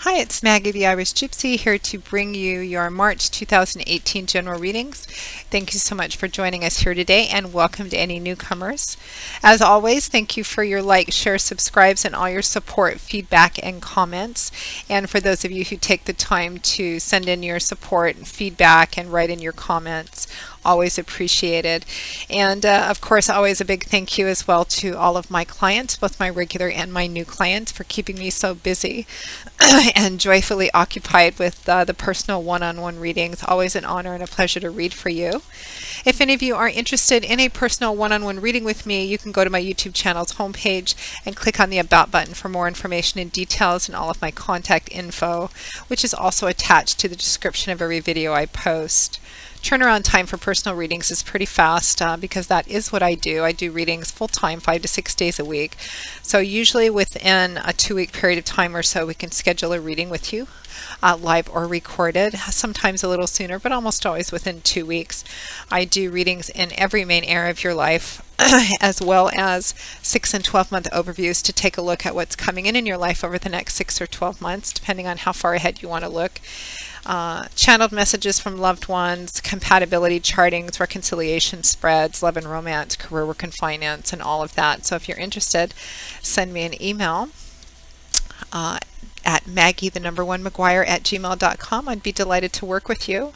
Hi, it's Maggie the Irish Gypsy here to bring you your March 2018 general readings. Thank you so much for joining us here today and welcome to any newcomers. As always, thank you for your like, share, subscribes, and all your support, feedback, and comments. And for those of you who take the time to send in your support and feedback and write in your comments, always appreciated. And of course, always a big thank you as well to all of my clients, both my regular and my new clients, for keeping me so busy and joyfully occupied with the personal one-on-one readings. Always an honor and a pleasure to read for you. If any of you are interested in a personal one-on-one reading with me, you can go to my YouTube channel's homepage and click on the About button for more information and details and all of my contact info, which is also attached to the description of every video I post. Turnaround time for personal readings is pretty fast because that is what I do. I do readings full-time, 5 to 6 days a week. So usually within a 2-week period of time or so, we can schedule a reading with you, live or recorded, sometimes a little sooner, but almost always within 2 weeks. I do readings in every main area of your life, as well as 6 and 12-month overviews to take a look at what's coming in your life over the next 6 or 12 months, depending on how far ahead you want to look. Channeled messages from loved ones, compatibility chartings, reconciliation spreads, love and romance, career, work, and finance, and all of that. So if you're interested, send me an email at maggie1mcguire@gmail.com. I'd be delighted to work with you.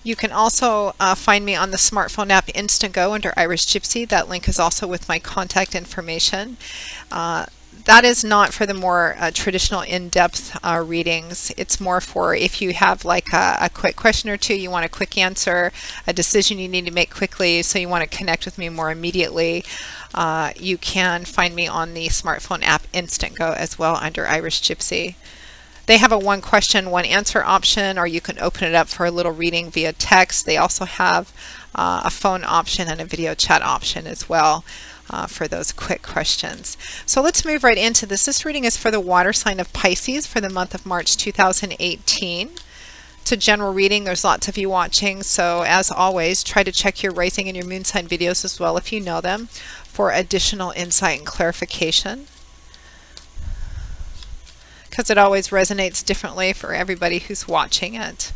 You can also find me on the smartphone app Instantgo under Irish Gypsy. That link is also with my contact information. That is not for the more traditional in-depth readings. It's more for if you have like a quick question or two, you want a quick answer, a decision you need to make quickly, so you want to connect with me more immediately. You can find me on the smartphone app Instantgo as well under Irish Gypsy. They have a one question, one answer option, or you can open it up for a little reading via text. They also have a phone option and a video chat option as well. For those quick questions. So let's move right into this. This reading is for the water sign of Pisces for the month of March 2018. It's a general reading. There's lots of you watching, so as always, try to check your rising and your moon sign videos as well if you know them for additional insight and clarification, because it always resonates differently for everybody who's watching it.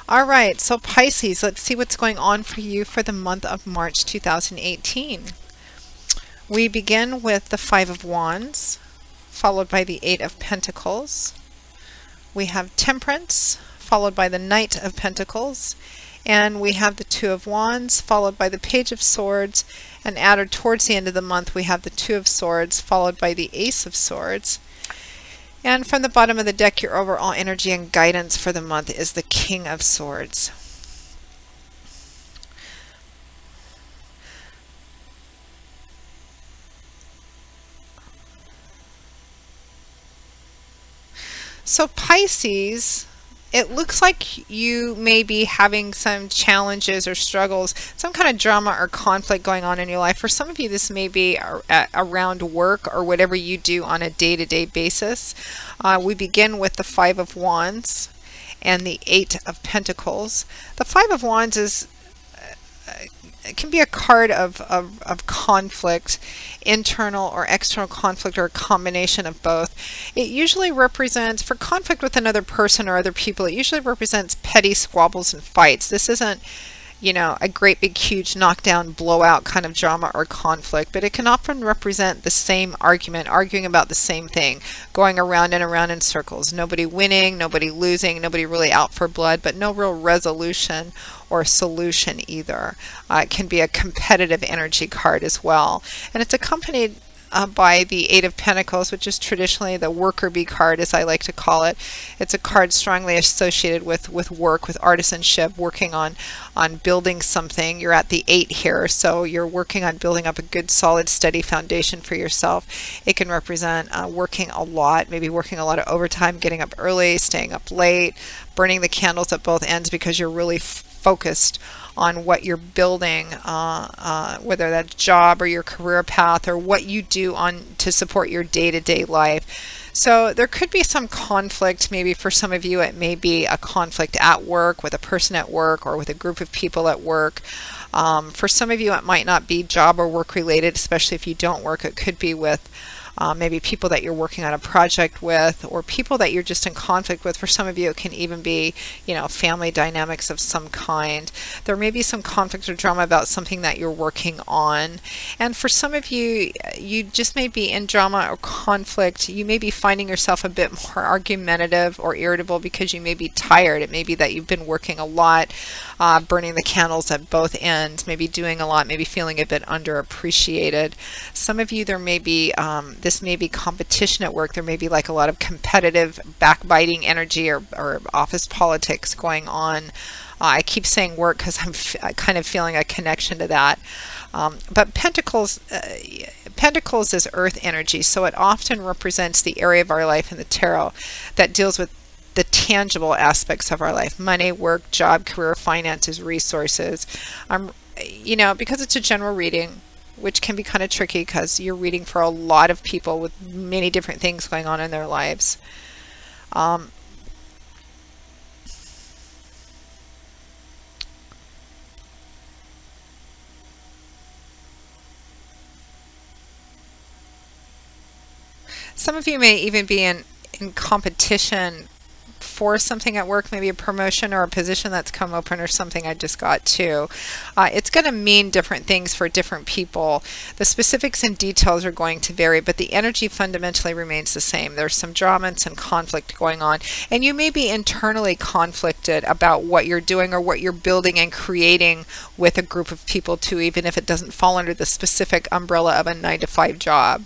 All right, so Pisces, let's see what's going on for you for the month of March 2018. We begin with the 5 of Wands, followed by the 8 of Pentacles. We have Temperance, followed by the Knight of Pentacles. And we have the 2 of Wands, followed by the Page of Swords. And added towards the end of the month, we have the 2 of Swords, followed by the Ace of Swords. And from the bottom of the deck, your overall energy and guidance for the month is the King of Swords. So Pisces, it looks like you may be having some challenges or struggles, some kind of drama or conflict going on in your life. For some of you, this may be around work or whatever you do on a day-to-day basis. We begin with the 5 of Wands and the 8 of Pentacles. The 5 of Wands is it can be a card of conflict, internal or external conflict, or a combination of both. It usually represents, for conflict with another person or other people, it usually represents petty squabbles and fights. This isn't, you know, a great big huge knockdown blowout kind of drama or conflict, but it can often represent the same argument, arguing about the same thing, going around and around in circles. Nobody winning, nobody losing, nobody really out for blood, but no real resolution or solution either. It can be a competitive energy card as well. And it's accompanied by the 8 of Pentacles, which is traditionally the worker bee card, as I like to call it. It's a card strongly associated with work, with artisanship, working on building something. You're at the 8 here, so you're working on building up a good, solid, steady foundation for yourself. It can represent working a lot, maybe working a lot of overtime, getting up early, staying up late, burning the candles at both ends because you're really focused on what you're building, whether that's job or your career path or what you do to support your day-to-day life. So there could be some conflict. Maybe for some of you it may be a conflict at work, with a person at work, or with a group of people at work. For some of you it might not be job or work related, especially if you don't work. It could be with maybe people that you're working on a project with, or people that you're just in conflict with. For some of you, it can even be, family dynamics of some kind. There may be some conflict or drama about something that you're working on. And for some of you, you just may be in drama or conflict. You may be finding yourself a bit more argumentative or irritable because you may be tired. It may be that you've been working a lot, burning the candles at both ends, maybe doing a lot, maybe feeling a bit underappreciated. Some of you, there may be, this may be competition at work. There may be like a lot of competitive, backbiting energy or office politics going on. I keep saying work because I'm kind of feeling a connection to that. But Pentacles is earth energy, so it often represents the area of our life in the tarot that deals with the tangible aspects of our life: money, work, job, career, finances, resources. Because it's a general reading, which can be kind of tricky because you're reading for a lot of people with many different things going on in their lives. Some of you may even be in competition for something at work, maybe a promotion or a position that's come open or something I just got too. It's going to mean different things for different people. The specifics and details are going to vary, but the energy fundamentally remains the same. There's some drama and some conflict going on, and you may be internally conflicted about what you're doing or what you're building and creating with a group of people too, even if it doesn't fall under the specific umbrella of a 9-to-5 job.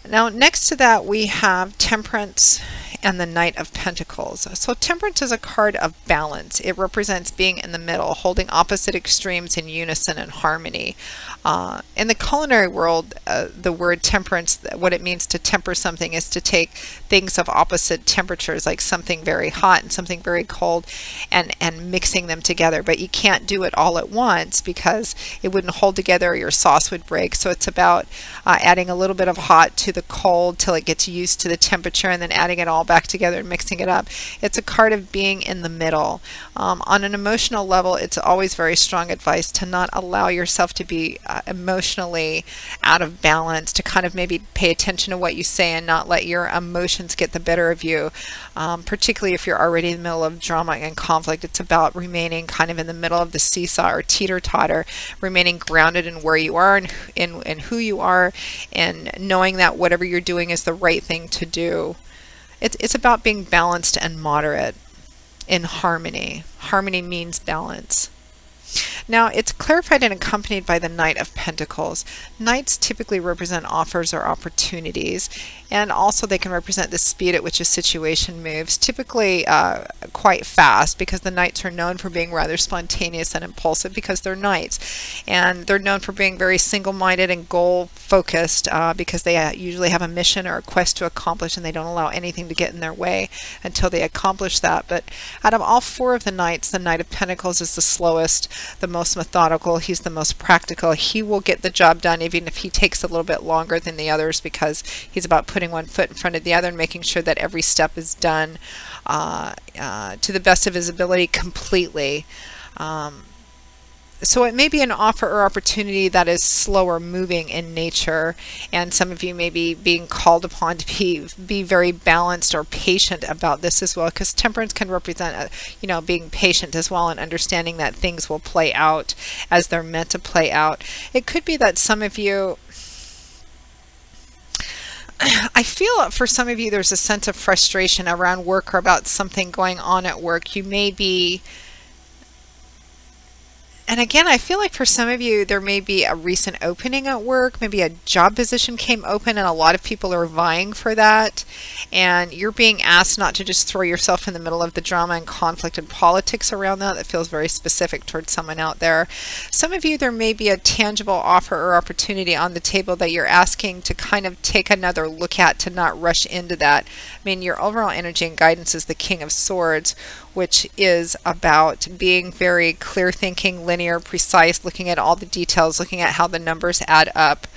Now, next to that, we have Temperance and the Knight of Pentacles. So Temperance is a card of balance. It represents being in the middle, holding opposite extremes in unison and harmony. In the culinary world, the word temperance, what it means to temper something is to take things of opposite temperatures, like something very hot and something very cold, and mixing them together. But you can't do it all at once because it wouldn't hold together or your sauce would break. So it's about adding a little bit of hot to the cold till it gets used to the temperature, and then adding it all back together and mixing it up. It's a card of being in the middle. On an emotional level, it's always very strong advice to not allow yourself to be emotionally out of balance, to kind of maybe pay attention to what you say and not let your emotions get the better of you, particularly if you're already in the middle of drama and conflict. It's about remaining kind of in the middle of the seesaw or teeter-totter, remaining grounded in where you are and in who you are, and knowing that whatever you're doing is the right thing to do. It's about being balanced and moderate in harmony. Harmony means balance. Now, it's clarified and accompanied by the Knight of Pentacles. Knights typically represent offers or opportunities, and also they can represent the speed at which a situation moves, typically quite fast, because the Knights are known for being rather spontaneous and impulsive because they're Knights. And they're known for being very single-minded and goal-focused because they usually have a mission or a quest to accomplish, and they don't allow anything to get in their way until they accomplish that. But out of all four of the Knights, the Knight of Pentacles is the slowest, the most methodical. He's the most practical. He will get the job done even if he takes a little bit longer than the others, because he's about putting one foot in front of the other and making sure that every step is done to the best of his ability completely. So it may be an offer or opportunity that is slower moving in nature, and some of you may be being called upon to be very balanced or patient about this as well, because temperance can represent being patient as well, and understanding that things will play out as they're meant to play out. It could be that some of you, I feel for some of you there's a sense of frustration around work or about something going on at work. You may be, and again, I feel like for some of you, there may be a recent opening at work, maybe a job position came open and a lot of people are vying for that. And you're being asked not to just throw yourself in the middle of the drama and conflict and politics around that. That feels very specific towards someone out there. Some of you, there may be a tangible offer or opportunity on the table that you're asking to kind of take another look at, to not rush into that. I mean, your overall energy and guidance is the King of Swords, which is about being very clear thinking, linear, precise, looking at all the details, looking at how the numbers add up,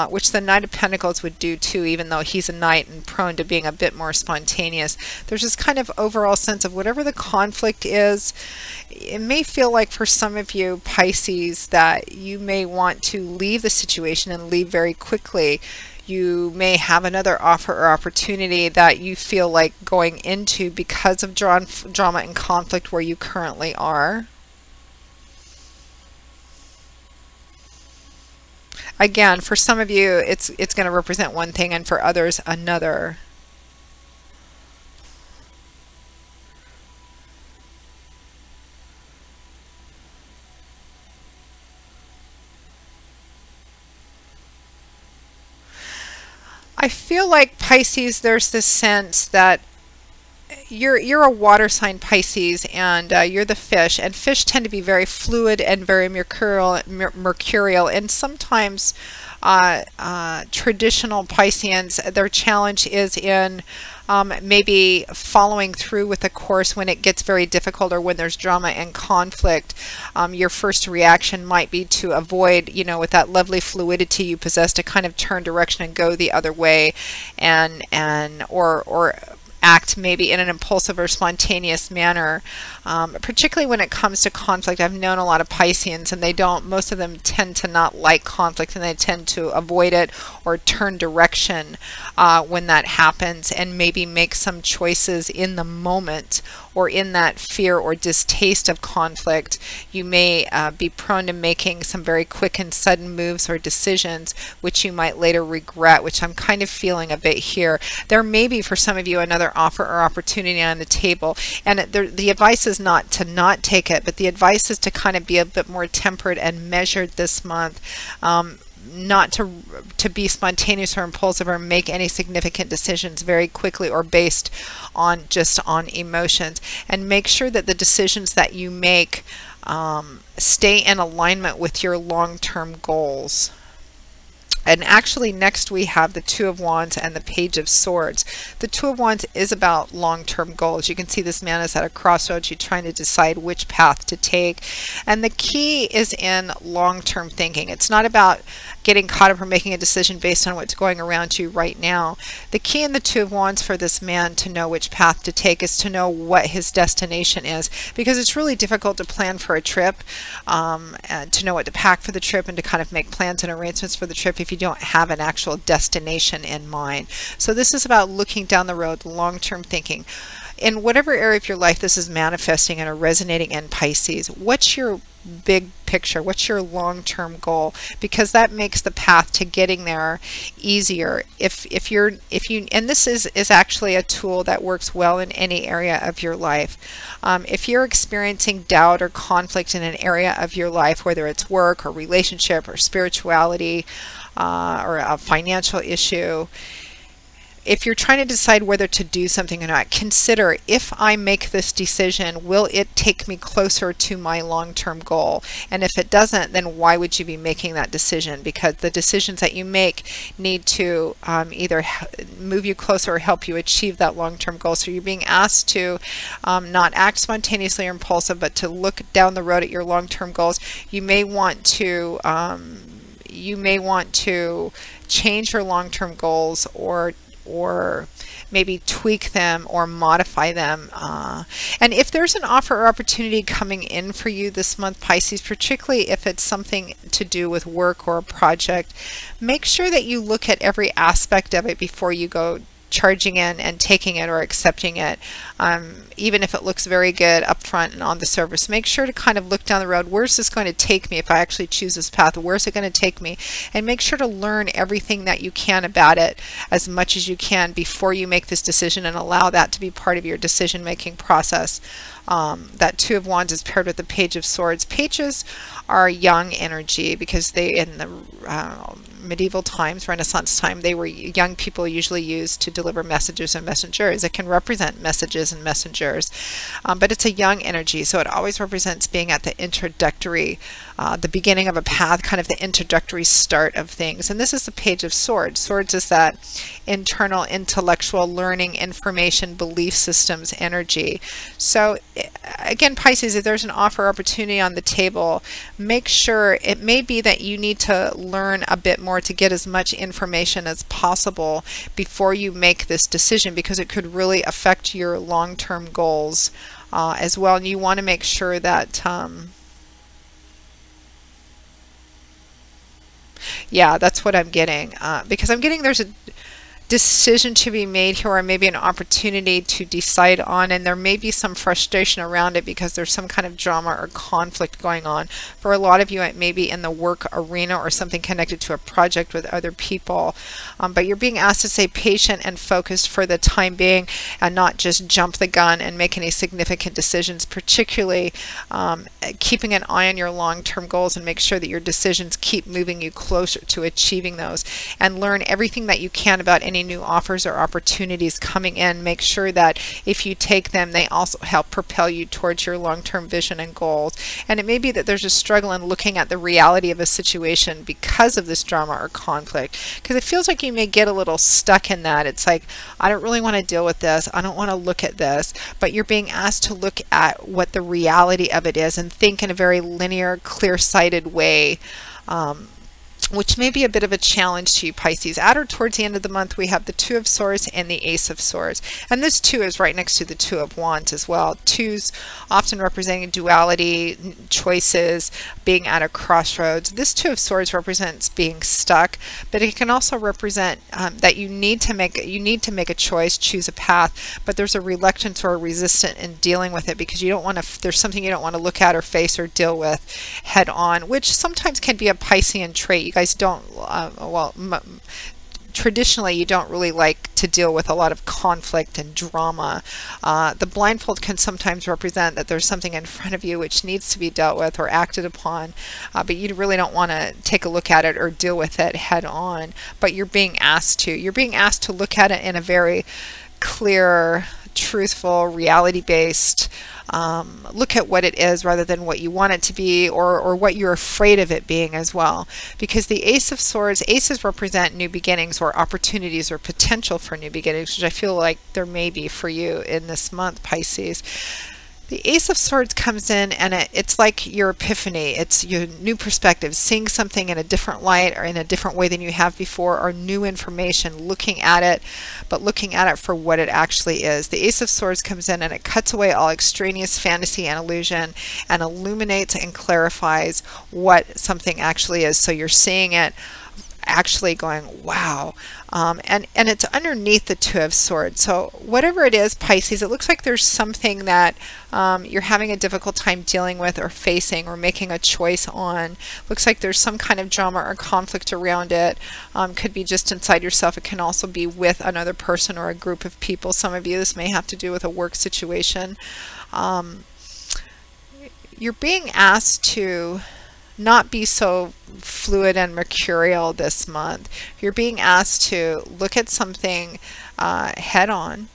which the Knight of Pentacles would do too, even though he's a knight and prone to being a bit more spontaneous. There's this kind of overall sense of whatever the conflict is. It may feel like for some of you, Pisces, that you may want to leave the situation and leave very quickly. You may have another offer or opportunity that you feel like going into because of drama and conflict where you currently are. Again, for some of you, it's going to represent one thing, and for others, another. I feel like Pisces, there's this sense that you're a water sign, Pisces, and you're the fish, and fish tend to be very fluid and very mercurial, and sometimes traditional Pisceans, their challenge is in maybe following through with a course when it gets very difficult or when there's drama and conflict. Your first reaction might be to avoid, with that lovely fluidity you possess, to kind of turn direction and go the other way, or act maybe in an impulsive or spontaneous manner, particularly when it comes to conflict. I've known a lot of Pisceans, and most of them tend to not like conflict, and they tend to avoid it or turn direction when that happens, and maybe make some choices in the moment or in that fear or distaste of conflict. You may be prone to making some very quick and sudden moves or decisions which you might later regret, which I'm kind of feeling a bit here. There may be, for some of you, another offer or opportunity on the table, and the advice is not to not take it, but the advice is to kind of be a bit more tempered and measured this month. Not to be spontaneous or impulsive or make any significant decisions very quickly or based on just on emotions, and make sure that the decisions that you make stay in alignment with your long-term goals. And actually, next we have the Two of Wands and the Page of Swords. The Two of Wands is about long-term goals. You can see this man is at a crossroads. You're trying to decide which path to take. And the key is in long-term thinking. It's not about getting caught up or making a decision based on what's going around you right now. The key in the Two of Wands for this man to know which path to take is to know what his destination is, because it's really difficult to plan for a trip, and to know what to pack for the trip, and to kind of make plans and arrangements for the trip if you don't have an actual destination in mind. So this is about looking down the road, long-term thinking. In whatever area of your life this is manifesting and are resonating in, Pisces, what's your big picture? What's your long-term goal? Because that makes the path to getting there easier. If you and this is actually a tool that works well in any area of your life. If you're experiencing doubt or conflict in an area of your life, whether it's work or relationship or spirituality, or a financial issue, if you're trying to decide whether to do something or not, consider, if I make this decision, will it take me closer to my long-term goal? And if it doesn't, then why would you be making that decision? Because the decisions that you make need to either move you closer or help you achieve that long-term goal. So you're being asked to not act spontaneously or impulsive, but to look down the road at your long-term goals. You may want to change your long-term goals, or maybe tweak them or modify them. And if there's an offer or opportunity coming in for you this month, Pisces, particularly if it's something to do with work or a project, make sure that you look at every aspect of it before you go charging in and taking it or accepting it. Even if it looks very good up front and on the surface, make sure to kind of look down the road. Where's this going to take me if I actually choose this path? Where's it going to take me? And make sure to learn everything that you can about it as much as you can before you make this decision, and allow that to be part of your decision-making process. That Two of Wands is paired with the Page of Swords. Pages are young energy, because they, in the medieval times, Renaissance time, they were young people usually used to deliver messages and messengers. It can represent messages and messengers, but it's a young energy, so it always represents being at the introductory, the beginning of a path, kind of the introductory start of things. And this is the Page of Swords. Swords is that internal intellectual learning, information, belief systems energy. So again, Pisces, if there's an offer opportunity on the table, make sure, it may be that you need to learn a bit more to get as much information as possible before you make this decision, because it could really affect your long-term goals as well. And you want to make sure that Yeah, that's what I'm getting. Because I'm getting there's a decision to be made here, or maybe an opportunity to decide on, and there may be some frustration around it because there's some kind of drama or conflict going on. For a lot of you, it may be in the work arena or something connected to a project with other people, but you're being asked to stay patient and focused for the time being and not just jump the gun and make any significant decisions, particularly keeping an eye on your long-term goals and make sure that your decisions keep moving you closer to achieving those, and learn everything that you can about any new offers or opportunities coming in. Make sure that if you take them, they also help propel you towards your long-term vision and goals. And it may be that there's a struggle in looking at the reality of a situation because of this drama or conflict, because it feels like you may get a little stuck in that. It's like, I don't really want to deal with this, I don't want to look at this, but you're being asked to look at what the reality of it is and think in a very linear, clear-sighted way, which may be a bit of a challenge to you, Pisces. At or towards the end of the month, we have the Two of Swords and the Ace of Swords. And this two is right next to the Two of Wands as well. Twos often representing duality, choices, being at a crossroads. This Two of Swords represents being stuck, but it can also represent that you need to make a choice, choose a path, but there's a reluctance or a resistance in dealing with it because you don't want to, there's something you don't want to look at or face or deal with head on, which sometimes can be a Piscean trait. You guys don't, traditionally you don't really like to deal with a lot of conflict and drama. The blindfold can sometimes represent that there's something in front of you which needs to be dealt with or acted upon, but you really don't want to take a look at it or deal with it head on, but you're being asked to. You're being asked to look at it in a very clear, truthful, reality-based look at what it is rather than what you want it to be, or what you're afraid of it being as well. Because the Ace of Swords, aces represent new beginnings or opportunities or potential for new beginnings, which I feel like there may be for you in this month, Pisces. The Ace of Swords comes in and it's like your epiphany. It's your new perspective, seeing something in a different light or in a different way than you have before, or new information, looking at it, but looking at it for what it actually is. The Ace of Swords comes in and it cuts away all extraneous fantasy and illusion and illuminates and clarifies what something actually is. So you're seeing it actually going, wow. And it's underneath the Two of Swords. So whatever it is, Pisces, it looks like there's something that you're having a difficult time dealing with or facing or making a choice on. Looks like there's some kind of drama or conflict around it. Could be just inside yourself. It can also be with another person or a group of people. Some of you, this may have to do with a work situation. You're being asked to not be so fluid and mercurial this month. You're being asked to look at something head on.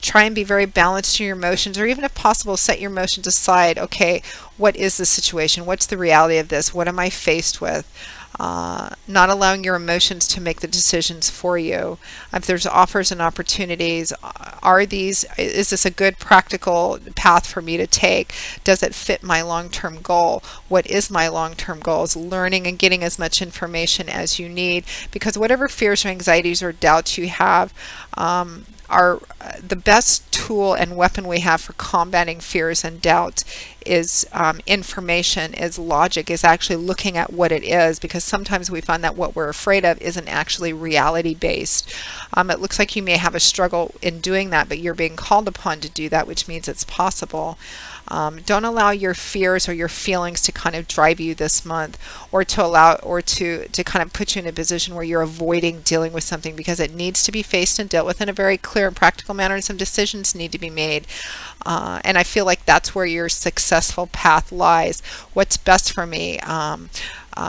Try and be very balanced in your emotions, or even if possible, set your emotions aside. Okay, what is the situation? What's the reality of this? What am I faced with? Not allowing your emotions to make the decisions for you. If there's offers and opportunities, is this a good practical path for me to take? Does it fit my long-term goal? What is my long-term goal? Is learning and getting as much information as you need, because whatever fears or anxieties or doubts you have are the best tool and weapon we have for combating fears and doubts is information, is logic, is actually looking at what it is, because sometimes we find that what we're afraid of isn't actually reality based. It looks like you may have a struggle in doing that, but you're being called upon to do that, which means it's possible. Don't allow your fears or your feelings to kind of drive you this month, or to kind of put you in a position where you're avoiding dealing with something, because it needs to be faced and dealt with in a very clear and practical manner, and some decisions need to be made. And I feel like that's where your successful path lies. What's best for me?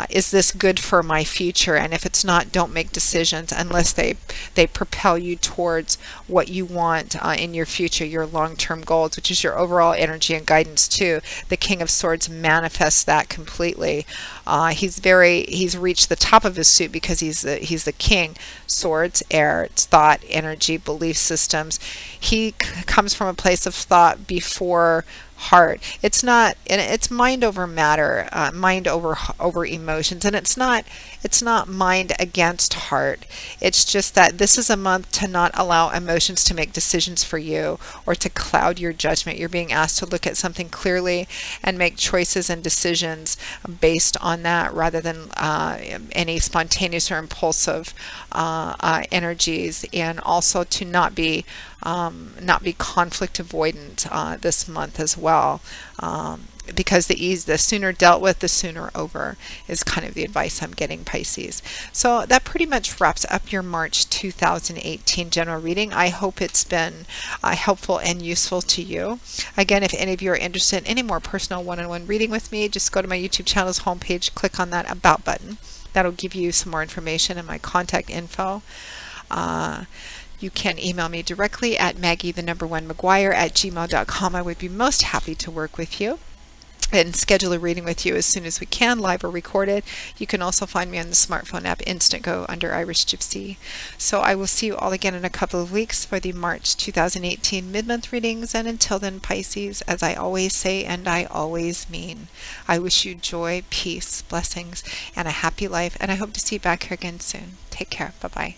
Is this good for my future? And if it's not, don't make decisions unless they propel you towards what you want in your future, your long-term goals, which is your overall energy and guidance too. The King of Swords manifests that completely. He's reached the top of his suit because he's the King. Swords, air, it's thought, energy, belief systems. He comes from a place of thought before heart. It's not, and it's mind over matter, mind over emotions, and it's not mind against heart. It's just that this is a month to not allow emotions to make decisions for you or to cloud your judgment. You're being asked to look at something clearly and make choices and decisions based on that, rather than any spontaneous or impulsive energies, and also to not be conflict avoidant this month as well, because the sooner dealt with, the sooner over, is kind of the advice I'm getting, Pisces. So that pretty much wraps up your March 2018 general reading. I hope it's been helpful and useful to you. Again, if any of you are interested in any more personal one-on-one reading with me, just go to my YouTube channel's homepage, click on that About button. That'll give you some more information and my contact info. You can email me directly at Maggie1McGuire@gmail.com. I would be most happy to work with you and schedule a reading with you as soon as we can, live or recorded. You can also find me on the smartphone app Instantgo under Irish Gypsy. So I will see you all again in a couple of weeks for the March 2018 mid-month readings. And until then, Pisces, as I always say and I always mean, I wish you joy, peace, blessings, and a happy life. And I hope to see you back here again soon. Take care. Bye-bye.